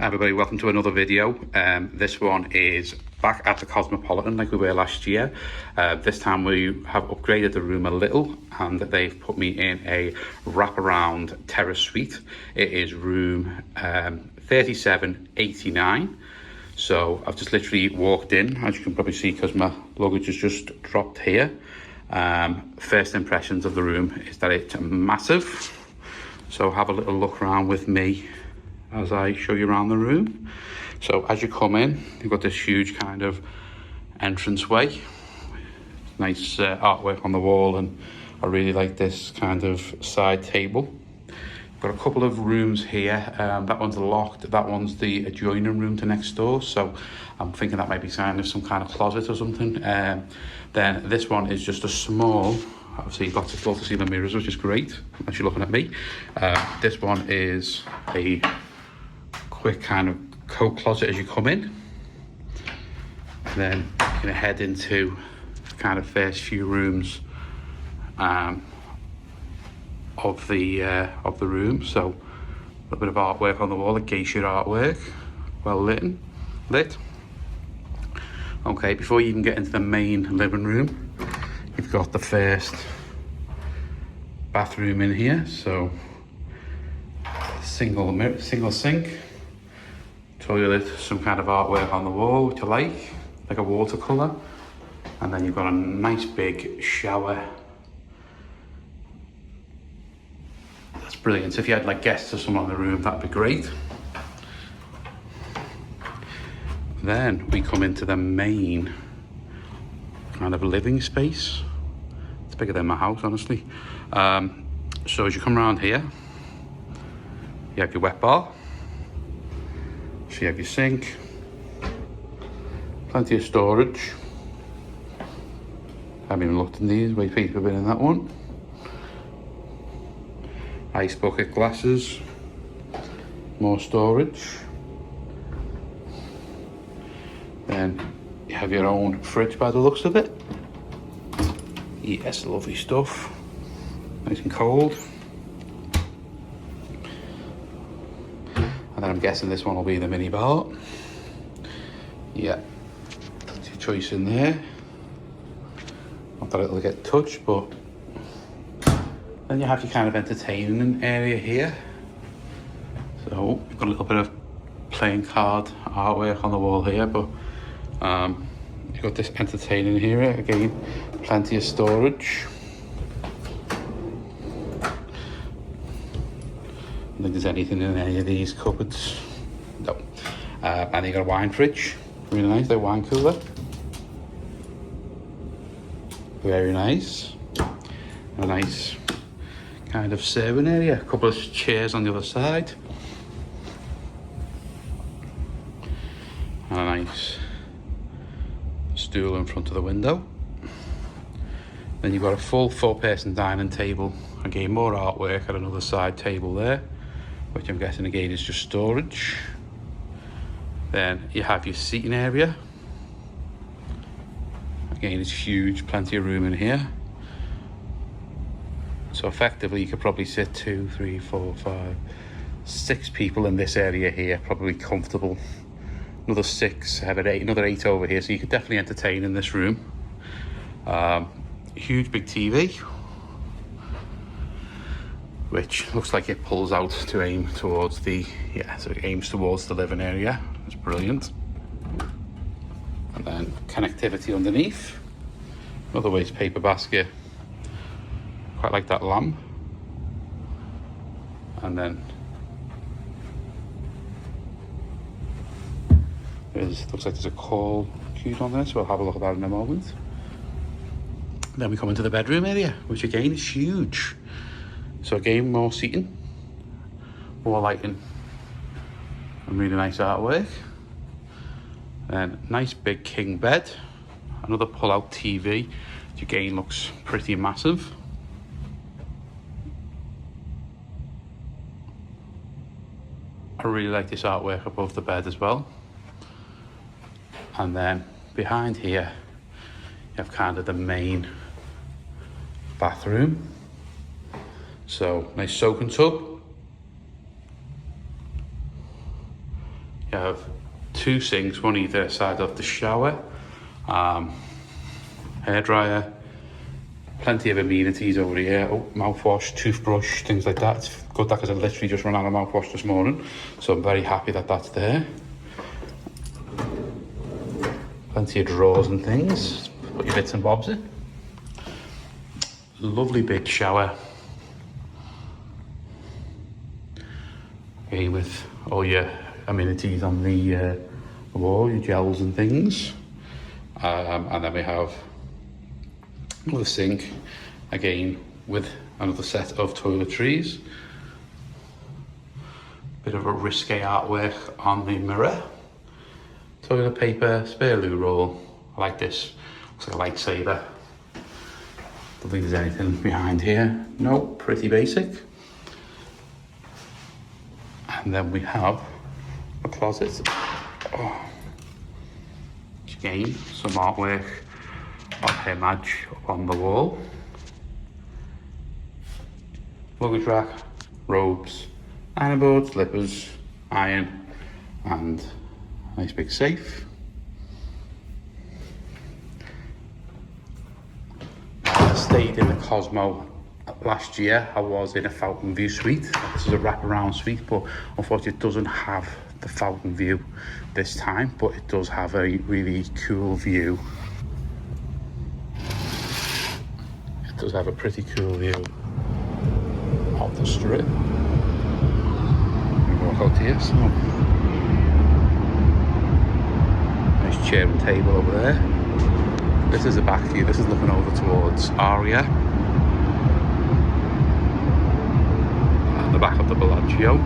Hi everybody, welcome to another video. This one is back at the Cosmopolitan like we were last year. This time we have upgraded the room a little and they've put me in a Wrap Around Terrace Suite. It is room 3789. So I've just literally walked in, as you can probably see because my luggage has just dropped here. First impressions of the room is that it's massive. So have a little look around with me as I show you around the room. So as you come in, you've got this huge kind of entranceway. Nice artwork on the wall, and I really like this kind of side table. Got a couple of rooms here. That one's locked. That one's the adjoining room to next door. So I'm thinking that might be kind of some kind of closet or something. Then this one is just a small, obviously lots of floor to ceiling mirrors, which is great, unless you're looking at me. This one is a quick kind of coat closet as you come in. Then you're gonna head into kind of first few rooms of the room. So a little bit of artwork on the wall, a geisha artwork, well lit. Okay, before you even get into the main living room, you've got the first bathroom in here. So single sink, toilet, some kind of artwork on the wall which I like a watercolor, and then you've got a nice big shower. That's brilliant. So if you had like guests or someone in the room, that'd be great. Then we come into the main kind of living space. It's bigger than my house, honestly. So as you come around here, you have your wet bar. So you have your sink, plenty of storage. I haven't even looked in these, way people have been in that one. Ice bucket glasses, more storage. Then you have your own fridge by the looks of it. Yes, lovely stuff, nice and cold. And then I'm guessing this one will be the mini bar. Yeah, plenty of choice in there. Not that it'll get touched, but then you have your kind of entertaining area here. So you've got a little bit of playing card artwork on the wall here, but you've got this entertaining here. Again, plenty of storage. I don't think there's anything in any of these cupboards. No. And you got a wine fridge. Really nice, the wine cooler. Very nice. A nice kind of serving area. A couple of chairs on the other side. And a nice stool in front of the window. Then you've got a full 4-person dining table. Again, more artwork at another side table there, which I'm guessing again is just storage. Then you have your seating area. Again, it's huge, plenty of room in here. So effectively you could probably sit 2, 3, 4, 5, 6 people in this area here, probably comfortable. Another 6, have it 8, another 8 over here, so you could definitely entertain in this room. Huge big TV, which looks like it pulls out to aim towards the, so it aims towards the living area. It's brilliant. And then connectivity underneath. Another waste paper basket. Quite like that lamp. And then looks like there's a call queued on there, so we'll have a look at that in a moment. Then we come into the bedroom area, which again is huge. So again, more seating, more lighting, and really nice artwork. Then nice big king bed, another pull-out TV, which again looks pretty massive. I really like this artwork above the bed as well. And then behind here, you have kind of the main bathroom. So nice soaking tub, You have 2 sinks, one either side of the shower, hairdryer, plenty of amenities over here. Oh, mouthwash, toothbrush, things like that. It's good that because I literally just ran out of mouthwash this morning, so I'm very happy that that's there. Plenty of drawers and things. Put your bits and bobs in. Lovely big shower. Okay, with all your amenities on the wall, your gels and things. And then we have another sink, again with another set of toiletries. Bit of a risque artwork on the mirror. Toilet paper, spare loo roll. I like this. Looks like a lightsaber. Don't think there's anything behind here. No, pretty basic. And then we have a closet. Oh. Again, some artwork of her Madge up on the wall. Luggage rack, robes, iron board, slippers, iron, and a nice big safe. I stayed in the Cosmo last year. I was in a fountain view suite. This is a wraparound suite, but unfortunately it doesn't have the fountain view this time, but it does have a really cool view. It does have a pretty cool view of the strip. We walk out here, so nice chair and table over there. This is the back view. This is looking over towards Aria and the back of the Bellagio.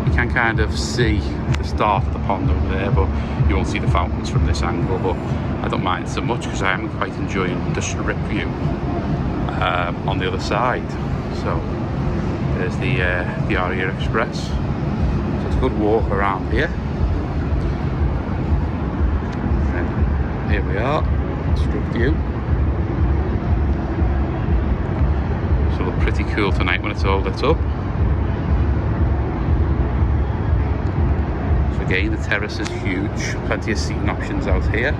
You can kind of see the start of the pond over there, but you won't see the fountains from this angle. But I don't mind so much because I am quite enjoying the strip view on the other side. So there's the Aria Express. So it's a good walk around here. And here we are, strip view. So it'll look pretty cool tonight when it's all lit up. Again, the terrace is huge, plenty of seating options out here.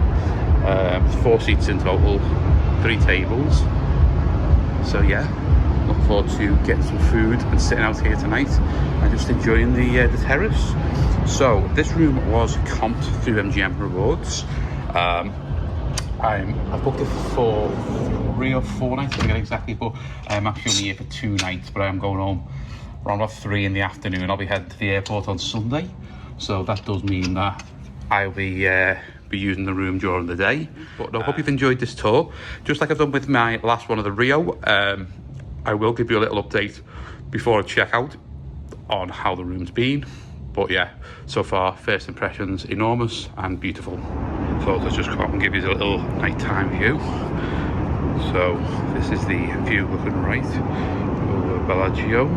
4 seats in total, 3 tables. So yeah, looking forward to getting some food and sitting out here tonight and just enjoying the terrace. So this room was comped through MGM Rewards. I've booked it for 3 or 4 nights, I forget exactly, but I'm actually only here for 2 nights, but I am going home around about 3 in the afternoon. I'll be heading to the airport on Sunday. So that does mean that I'll be using the room during the day. But I hope you've enjoyed this tour. Just like I've done with my last one of the Rio, I will give you a little update before I check out on how the room's been. But yeah, so far, first impressions, enormous and beautiful. So let's just come up and give you a little nighttime view. So this is the view looking right over Bellagio.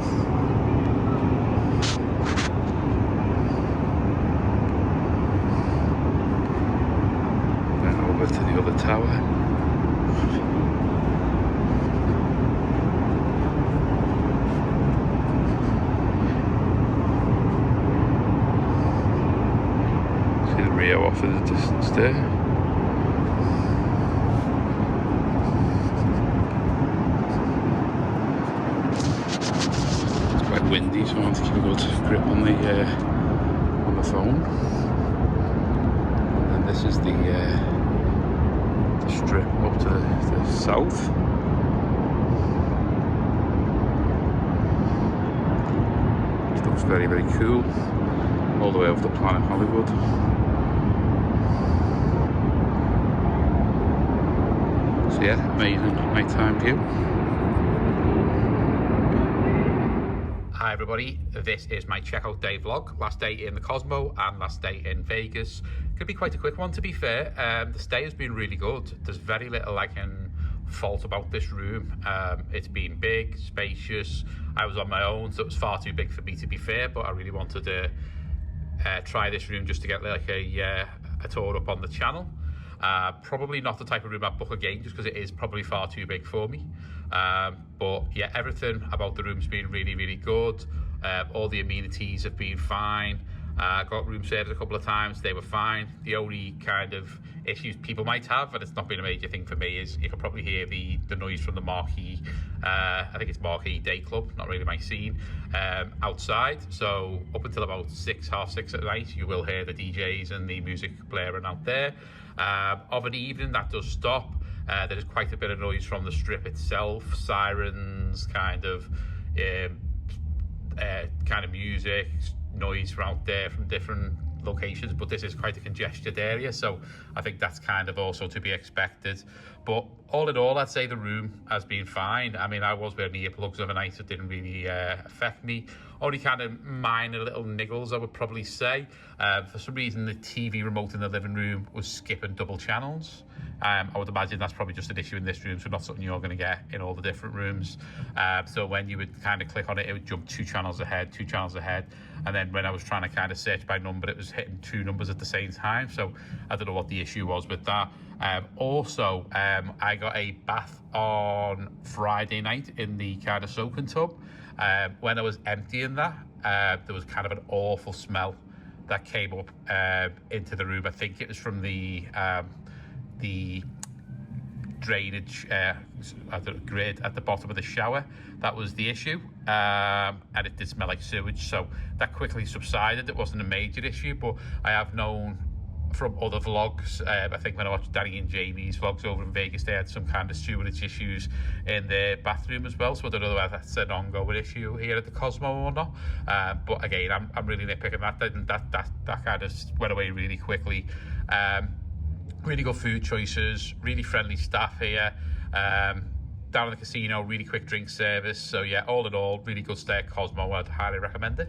To the other tower. See the Rio off in the distance there. It's quite windy, so I want to keep a good grip on the phone. And then this is the strip up to the south. It looks very, very cool. All the way over to Planet Hollywood. So yeah, amazing nighttime view. Hi everybody, this is my checkout day vlog. Last day in the Cosmo and last day in Vegas. Could be quite a quick one, to be fair. The stay has been really good. There's very little I can fault about this room. It's been big, spacious. I was on my own, so it was far too big for me, to be fair, but I really wanted to try this room just to get like a tour up on the channel. Probably not the type of room I'd book again, just because it is probably far too big for me. But yeah, everything about the room's been really, really good. All the amenities have been fine. Got room service a couple of times, they were fine. The only kind of issues people might have, and it's not been a major thing for me, is you can probably hear the noise from the Marquee, I think it's Marquee Day Club, not really my scene, outside. So up until about 6, half 6 at night, you will hear the DJs and the music blaring out there. Of an evening, that does stop. There is quite a bit of noise from the strip itself, sirens, kind of music, noise from out there from different locations, but this is quite a congested area, so I think that's kind of also to be expected. But all in all, I'd say the room has been fine. I mean, I was wearing earplugs overnight, so it didn't really affect me. Only kind of minor little niggles, I would probably say. For some reason, the TV remote in the living room was skipping double channels. I would imagine that's probably just an issue in this room, so not something you're going to get in all the different rooms. So when you would kind of click on it, it would jump 2 channels ahead, and then when I was trying to kind of search by number, it was hitting 2 numbers at the same time. So I don't know what the issue was with that. Also, I got a bath on Friday night in the kind of soaking tub. When I was emptying that, there was kind of an awful smell that came up into the room. I think it was from the drainage grid at the bottom of the shower. That was the issue, and it did smell like sewage, so that quickly subsided. It wasn't a major issue, but I have known from other vlogs, I think when I watched Danny and Jamie's vlogs over in Vegas, they had some kind of sewage issues in their bathroom as well, so I don't know whether that's an ongoing issue here at the Cosmo or not. But again, I'm really nitpicking that kind of went away really quickly. Really good food choices, really friendly staff here. Down at the casino, really quick drink service. So yeah, all in all, really good stay at Cosmo. I'd highly recommend it.